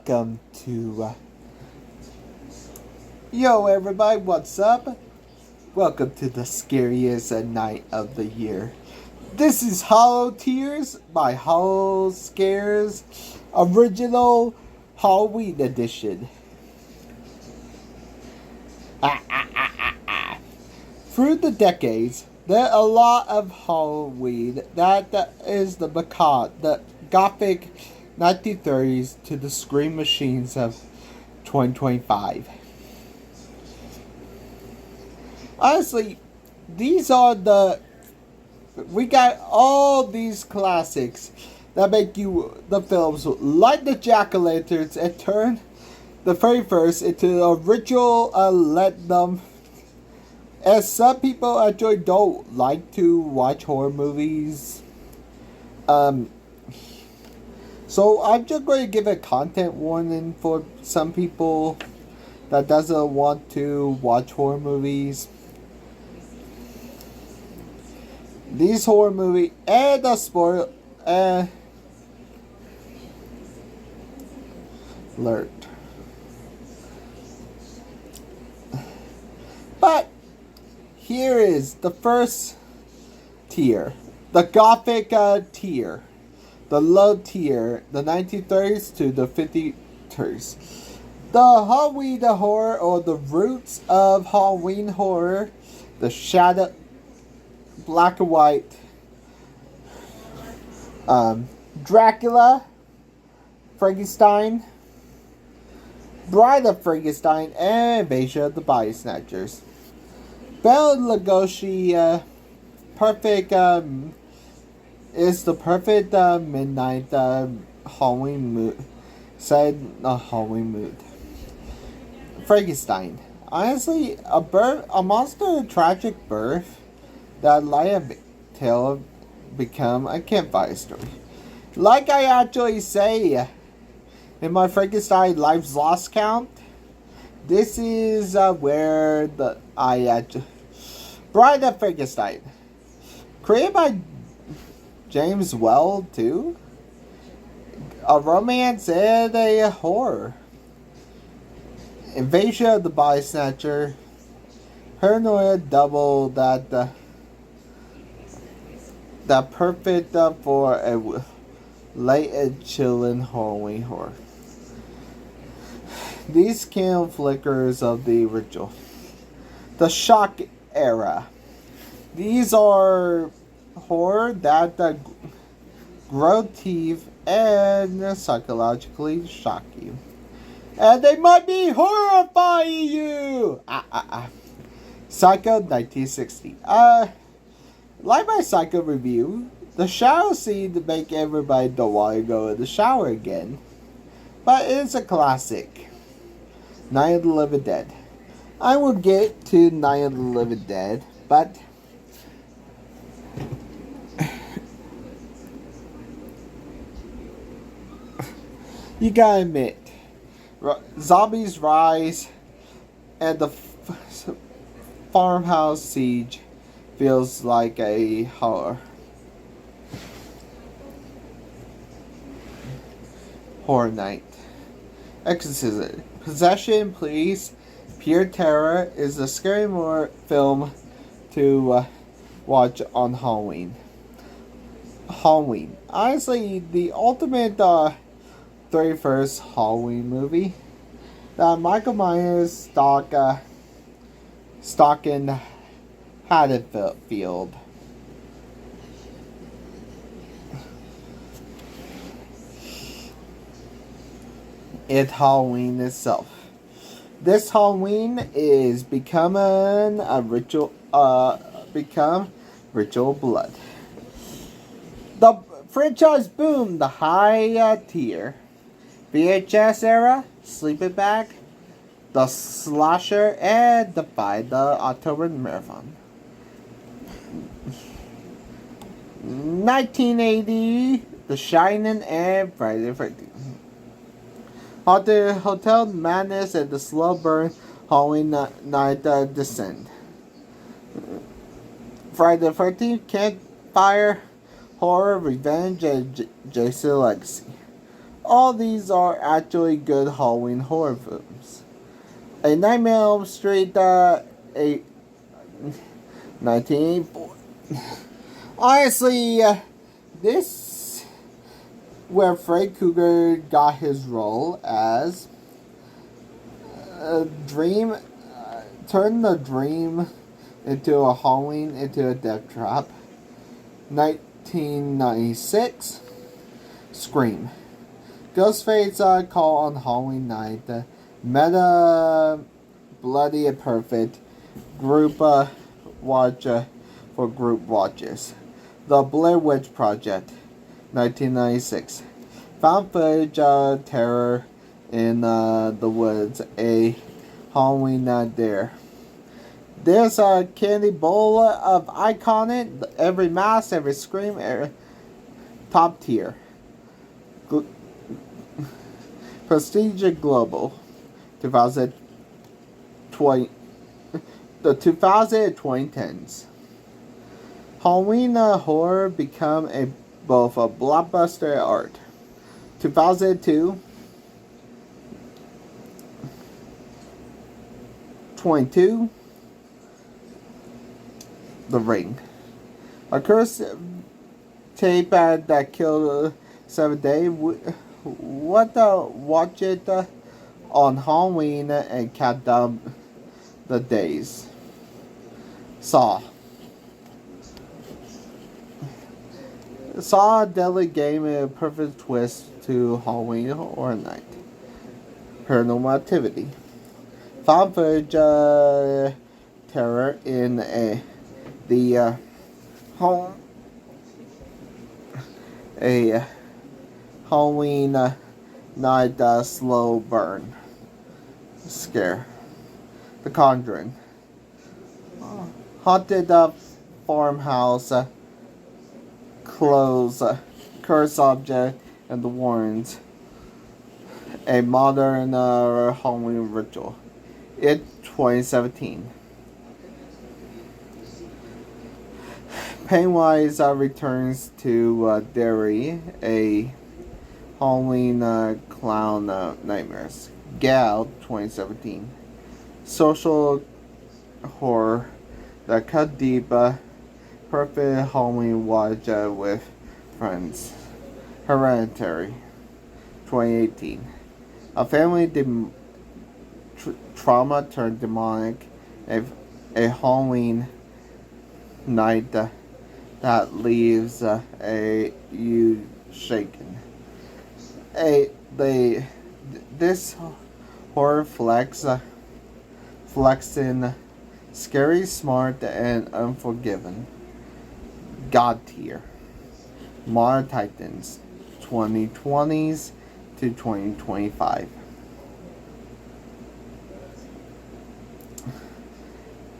welcome to Yo everybody, what's up? Welcome to the scariest night of the year. This is Hollow Tears by Hollow Scares original Halloween edition. Through the decades, there are a lot of Halloween that is the macabre, the gothic 1930s to the scream machines of 2025. Honestly, these are we got all these classics that make you the films like the jack-o'-lanterns and turn the 31st into a ritual let them. As some people actually don't like to watch horror movies. So I'm just going to give a content warning for some people that doesn't want to watch horror movies. These horror movies and the spoiler alert. But here is the first tier, the gothic tier, the low tier, the 1930s to the 50s. The Halloween horror, or the roots of Halloween horror, the shadow, black and white, Dracula, Frankenstein, Bride of Frankenstein, and Invasion of the Body Snatchers. Bela Lugosi, perfect, is the perfect midnight Halloween mood. Said Halloween mood. Frankenstein. Honestly, a monster of tragic birth that light a tale become a campfire story. Like I actually say in my Frankenstein Lives Lost count, this is where Bride of Frankenstein, created by James Well too, a romance and a horror. Invasion of the Body Snatcher, paranoia double that perfect for a late and chilling Halloween horror. These candle flickers of the original. The shock era. These are horror that grotesque and psychologically shock you. And they might be horrifying you! Psycho 1960. Like my Psycho review, the shower scene to make everybody don't want to go in the shower again. But it's a classic. Night of the Living Dead. I will get to Night of the Living Dead, but you gotta admit, zombies rise and the farmhouse siege feels like a horror night. Exorcism. Possession, Please, Pure Terror is a scary horror film to watch on Halloween. Honestly, the ultimate 31st Halloween movie that Michael Myers stalking Haddonfield. It's Halloween itself. This Halloween is becoming a ritual. Become ritual blood. The franchise boom. The high tier. VHS era. Sleeping Bag. The Slasher, and Defy the October Marathon. 1980, The Shining, and Friday the 13th. Haunted Hotel Madness and the Slow Burn Halloween Night Descent. Friday the 13th, Campfire Horror, Revenge, and Jason Legacy. All these are actually good Halloween horror films. A Nightmare on Elm Street, a 1984. Honestly, this where Fred Krueger got his role as a dream, turned the dream into a Halloween into a death trap. 1996, Scream. Ghostface call on Halloween night. Meta Bloody and Perfect. Group watch for group watches. The Blair Witch Project. 1996. Found footage terror in the woods. A Halloween night there. There's a candy bowl of iconic. Every mask, every scream, top tier. Prestige Global, 2020, the 2010s. Halloween horror become both a blockbuster art. 2002, 22, The Ring. A cursed tape that killed 7 days. Watch it on Halloween and count down the days. Saw. Saw a deadly game and a perfect twist to Halloween Horror Night. Paranormal Activity. Found footage terror in the home. A Halloween night slow burn scare. The Conjuring. Haunted farmhouse clothes, cursed object, and the Warrens. A modern Halloween ritual. It 2017. Pennywise returns to Derry, a Halloween clown nightmares. Gal 2017. Social horror that cut deep, perfect Halloween watch with friends. Hereditary 2018. A family trauma turned demonic. A Halloween night that leaves you shaken. This horror flexing, scary, smart, and unforgiven. God tier. Modern Titans, 2020s to 2025.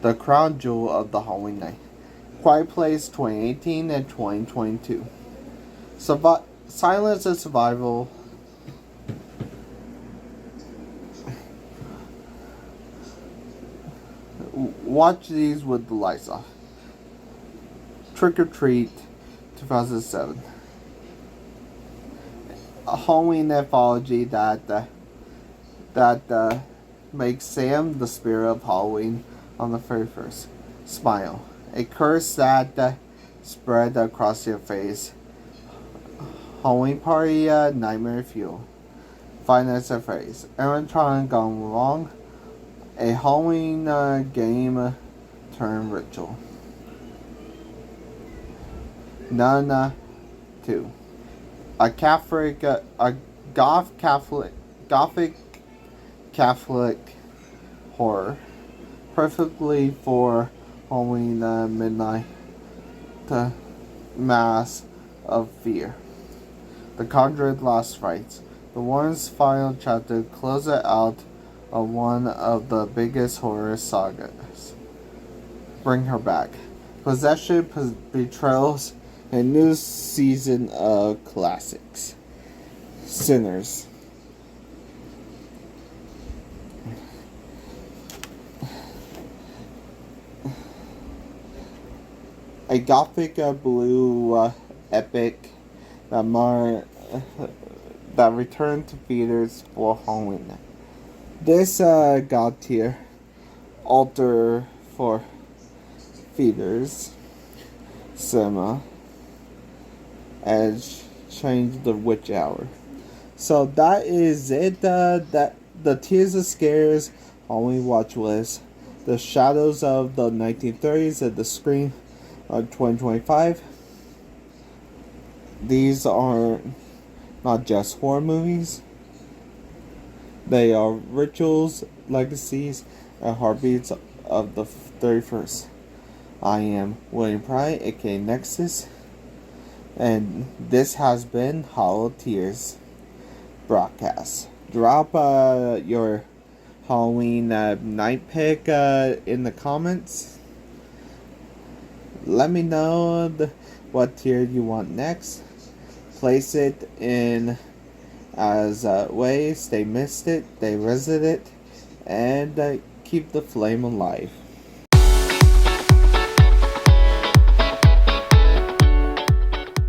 The crown jewel of the Halloween night. Quiet Place 2018 and 2022. Silence and Survival. Watch these with the lights off. Trick or Treat 2007. A Halloween anthology that makes Sam the spirit of Halloween on the 31st. Smile. A curse that spread across your face. Halloween party, nightmare fuel. Finance and phrase. Animatronic gone wrong. A Halloween game turn ritual. Nun 2. A Catholic, a gothic Catholic horror, perfectly for Halloween midnight mass of fear. The Conjuring Last Rites. The Warren's final chapter closes out of one of the biggest horror sagas. Bring Her Back. Possession, betrayals, a new season of classics. Sinners. A gothic blue epic that that return to theaters for Halloween. This God tier alter for theaters cinema and change the witch hour. So that is it. That the Tears of Scares Halloween watch list. The Shadows of the 1930s and the Scream of 2025. These are not just horror movies. They are rituals, legacies, and heartbeats of the 31st. I am William Prouty, aka Nexus, and this has been Hollow Tears broadcast. Drop your Halloween night pick in the comments. Let me know what tier you want next. Place it in as a way, stay mystic, stay resident, and keep the flame alive.